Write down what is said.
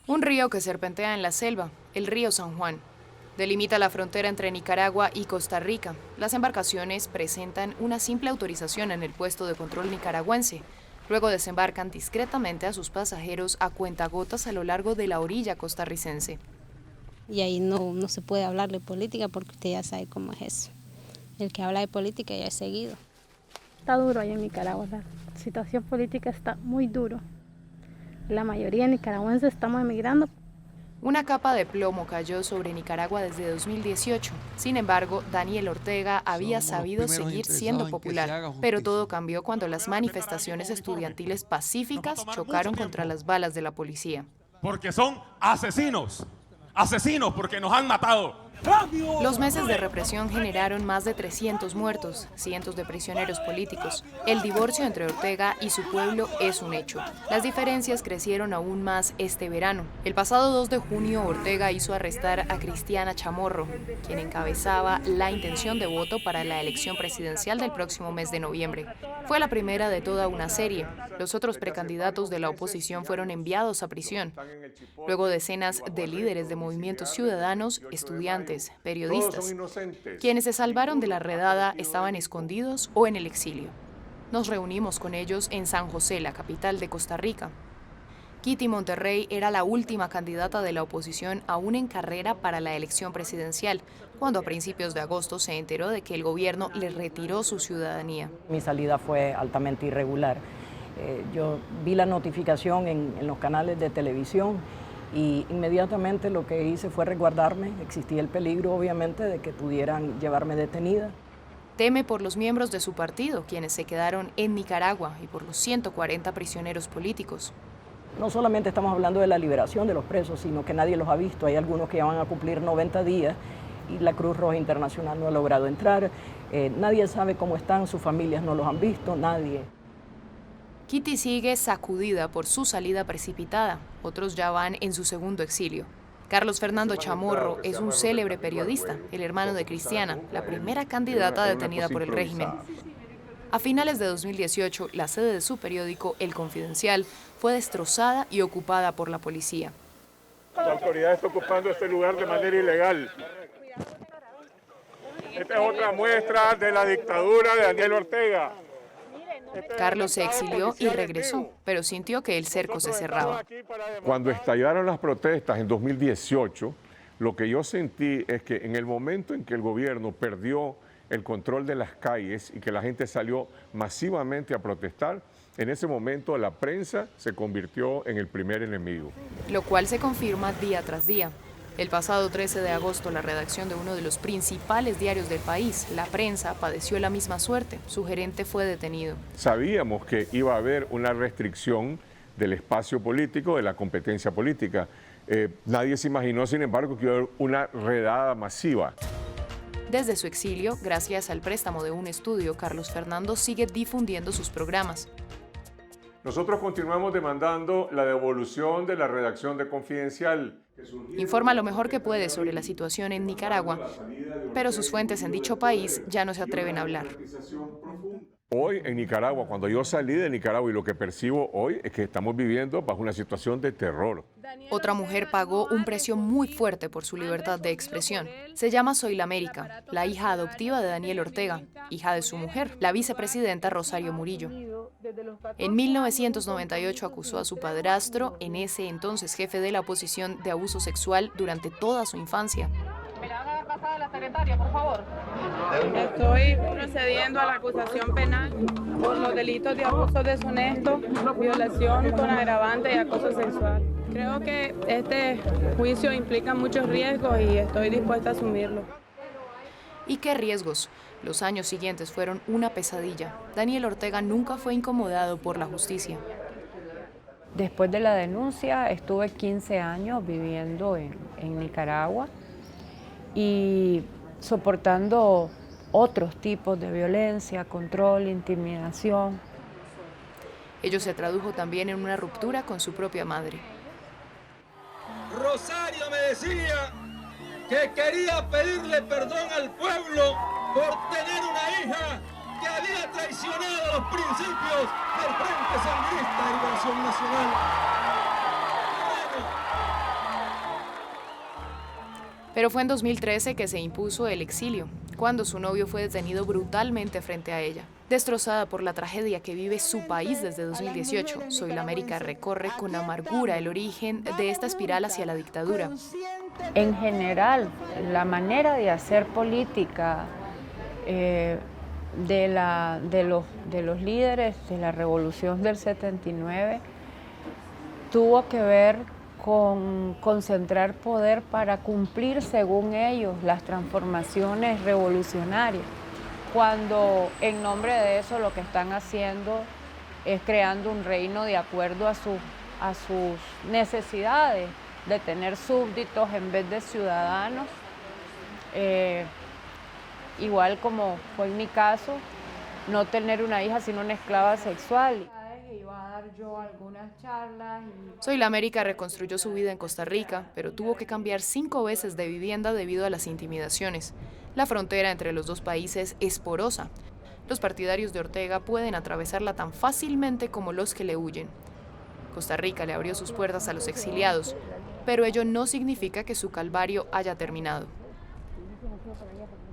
Un río que serpentea en la selva, el río San Juan. Delimita la frontera entre Nicaragua y Costa Rica. Las embarcaciones presentan una simple autorización en el puesto de control nicaragüense. Luego desembarcan discretamente a sus pasajeros a cuentagotas a lo largo de la orilla costarricense. Y ahí no se puede hablar de política porque usted ya sabe cómo es eso. El que habla de política ya es seguido. Está duro ahí en Nicaragua, la situación política está muy duro. La mayoría de nicaragüenses estamos emigrando. Una capa de plomo cayó sobre Nicaragua desde 2018. Sin embargo, Daniel Ortega había sabido seguir siendo popular. Pero todo cambió cuando las manifestaciones estudiantiles pacíficas chocaron contra las balas de la policía. Porque son asesinos. Asesinos porque nos han matado. Los meses de represión generaron más de 300 muertos, cientos de prisioneros políticos. El divorcio entre Ortega y su pueblo es un hecho. Las diferencias crecieron aún más este verano. El pasado 2 de junio, Ortega hizo arrestar a Cristiana Chamorro, quien encabezaba la intención de voto para la elección presidencial del próximo mes de noviembre. Fue la primera de toda una serie. Los otros precandidatos de la oposición fueron enviados a prisión. Luego decenas de líderes de movimientos ciudadanos, estudiantes, periodistas. Quienes se salvaron de la redada estaban escondidos o en el exilio. Nos reunimos con ellos en San José, la capital de Costa Rica. Kitty Monterrey era la última candidata de la oposición aún en carrera para la elección presidencial, cuando a principios de agosto se enteró de que el gobierno le retiró su ciudadanía. Mi salida fue altamente irregular. Yo vi la notificación en los canales de televisión y inmediatamente lo que hice fue resguardarme. Existía el peligro, obviamente, de que pudieran llevarme detenida. Teme por los miembros de su partido, quienes se quedaron en Nicaragua, y por los 140 prisioneros políticos. No solamente estamos hablando de la liberación de los presos, sino que nadie los ha visto. Hay algunos que ya van a cumplir 90 días y la Cruz Roja Internacional no ha logrado entrar. Nadie sabe cómo están, sus familias no los han visto, nadie. Kitty sigue sacudida por su salida precipitada. Otros ya van en su segundo exilio. Carlos Fernando Chamorro es un célebre periodista, el hermano de Cristiana, la primera candidata detenida por el régimen. A finales de 2018, la sede de su periódico, El Confidencial, fue destrozada y ocupada por la policía. La autoridad está ocupando este lugar de manera ilegal. Esta es otra muestra de la dictadura de Daniel Ortega. Carlos se exilió y regresó, pero sintió que el cerco se cerraba. Cuando estallaron las protestas en 2018, lo que yo sentí es que en el momento en que el gobierno perdió el control de las calles y que la gente salió masivamente a protestar, en ese momento la prensa se convirtió en el primer enemigo. Lo cual se confirma día tras día. El pasado 13 de agosto, la redacción de uno de los principales diarios del país, La Prensa, padeció la misma suerte. Su gerente fue detenido. Sabíamos que iba a haber una restricción del espacio político, de la competencia política. Nadie se imaginó, sin embargo, que iba a haber una redada masiva. Desde su exilio, gracias al préstamo de un estudio, Carlos Fernando sigue difundiendo sus programas. Nosotros continuamos demandando la devolución de la redacción de Confidencial. Informa lo mejor que puede sobre la situación en Nicaragua, pero sus fuentes en dicho país ya no se atreven a hablar. Hoy en Nicaragua, cuando yo salí de Nicaragua y lo que percibo hoy es que estamos viviendo bajo una situación de terror. Otra mujer pagó un precio muy fuerte por su libertad de expresión. Se llama Soyla América, la hija adoptiva de Daniel Ortega, hija de su mujer, la vicepresidenta Rosario Murillo. En 1998 acusó a su padrastro, en ese entonces jefe de la oposición, de abuso sexual durante toda su infancia. ¿Me la van a dar pasada a la secretaria, por favor? Estoy procediendo a la acusación penal por los delitos de abuso deshonesto, violación con agravante y acoso sexual. Creo que este juicio implica muchos riesgos y estoy dispuesta a asumirlo. ¿Y qué riesgos? Los años siguientes fueron una pesadilla. Daniel Ortega nunca fue incomodado por la justicia. Después de la denuncia estuve 15 años viviendo en Nicaragua y soportando otros tipos de violencia, control, intimidación. Ello se tradujo también en una ruptura con su propia madre. Rosario me decía que quería pedirle perdón al pueblo por tener una hija que había traicionado los principios del Frente Sandinista de Liberación Nacional. Bueno, Pero fue en 2013 que se impuso el exilio, cuando su novio fue detenido brutalmente frente a ella. Destrozada por la tragedia que vive su país desde 2018, Soy la América recorre con amargura el origen de esta espiral hacia la dictadura. En general, la manera de hacer política de los líderes de la revolución del 79 tuvo que ver con concentrar poder para cumplir, según ellos, las transformaciones revolucionarias, cuando en nombre de eso lo que están haciendo es creando un reino de acuerdo a sus necesidades, de tener súbditos en vez de ciudadanos, igual como fue en mi caso, no tener una hija sino una esclava sexual. Iba a dar yo algunas charlas. Soy la América reconstruyó su vida en Costa Rica, pero tuvo que cambiar 5 veces de vivienda debido a las intimidaciones. La frontera entre los dos países es porosa. Los partidarios de Ortega pueden atravesarla tan fácilmente como los que le huyen. Costa Rica le abrió sus puertas a los exiliados, pero ello no significa que su calvario haya terminado.